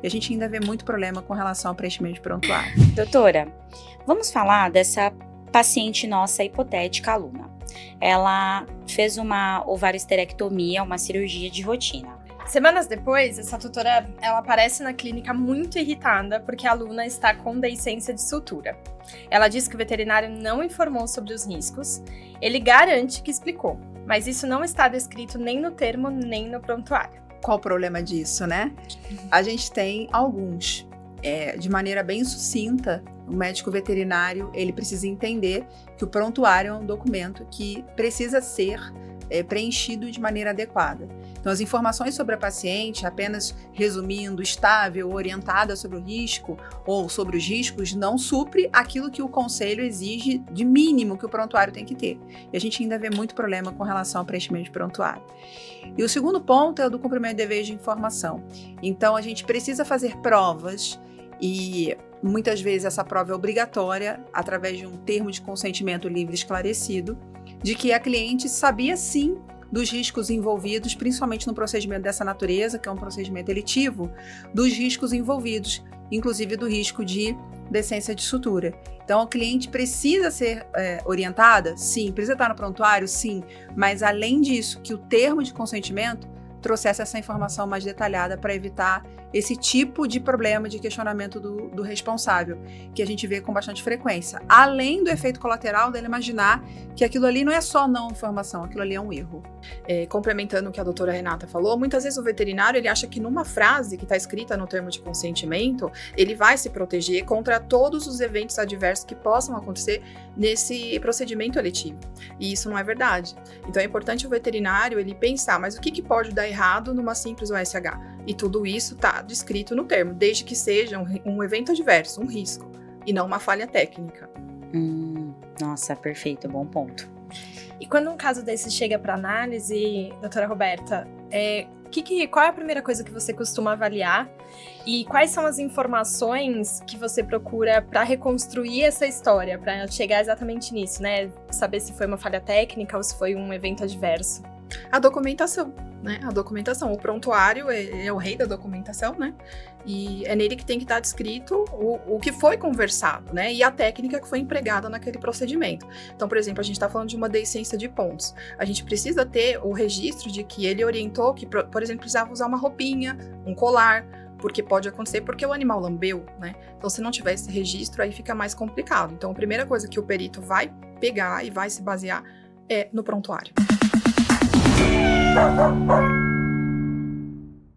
E a gente ainda vê muito problema com relação ao preenchimento de prontuário. Doutora, vamos falar dessa paciente nossa hipotética aluna. Ela fez uma ovarioesterectomia, uma cirurgia de rotina. Semanas depois, essa tutora, ela aparece na clínica muito irritada porque a aluna está com deiscência de sutura. Ela diz que o veterinário não informou sobre os riscos, ele garante que explicou, mas isso não está descrito nem no termo, nem no prontuário. Qual o problema disso, né? A gente tem alguns. De maneira bem sucinta, o médico veterinário, ele precisa entender que o prontuário é um documento que precisa ser preenchido de maneira adequada. Então, as informações sobre a paciente, apenas resumindo, estável, orientada sobre o risco ou sobre os riscos, não supre aquilo que o conselho exige de mínimo que o prontuário tem que ter. E a gente ainda vê muito problema com relação ao preenchimento de prontuário. E o segundo ponto é o do cumprimento de deveres de informação. Então, a gente precisa fazer provas e muitas vezes essa prova é obrigatória através de um termo de consentimento livre e esclarecido, de que a cliente sabia sim dos riscos envolvidos, principalmente no procedimento dessa natureza, que é um procedimento eletivo, dos riscos envolvidos, inclusive do risco de deiscência de sutura. Então, a cliente precisa ser orientada? Sim. Precisa estar no prontuário? Sim. Mas, além disso, que o termo de consentimento trouxesse essa informação mais detalhada para evitar esse tipo de problema de questionamento do responsável, que a gente vê com bastante frequência. Além do efeito colateral dele imaginar que aquilo ali não é só não informação, aquilo ali é um erro. Complementando o que a doutora Renata falou, muitas vezes o veterinário ele acha que numa frase que está escrita no termo de consentimento, ele vai se proteger contra todos os eventos adversos que possam acontecer nesse procedimento eletivo. E isso não é verdade. Então é importante o veterinário ele pensar, mas o que pode dar errado numa simples OSH? E tudo isso está descrito no termo, desde que seja um evento adverso, um risco, e não uma falha técnica. Nossa, perfeito, bom ponto. E quando um caso desse chega para análise, doutora Roberta, qual é a primeira coisa que você costuma avaliar? E quais são as informações que você procura para reconstruir essa história, para chegar exatamente nisso, né? Saber se foi uma falha técnica ou se foi um evento adverso. A documentação, né? A documentação. O prontuário é o rei da documentação, né? E é nele que tem que estar descrito o que foi conversado, né? E a técnica que foi empregada naquele procedimento. Então, por exemplo, a gente está falando de uma deiscência de pontos. A gente precisa ter o registro de que ele orientou que, por exemplo, precisava usar uma roupinha, um colar, porque pode acontecer porque o animal lambeu, né? Então, se não tiver esse registro, aí fica mais complicado. Então, a primeira coisa que o perito vai pegar e vai se basear é no prontuário.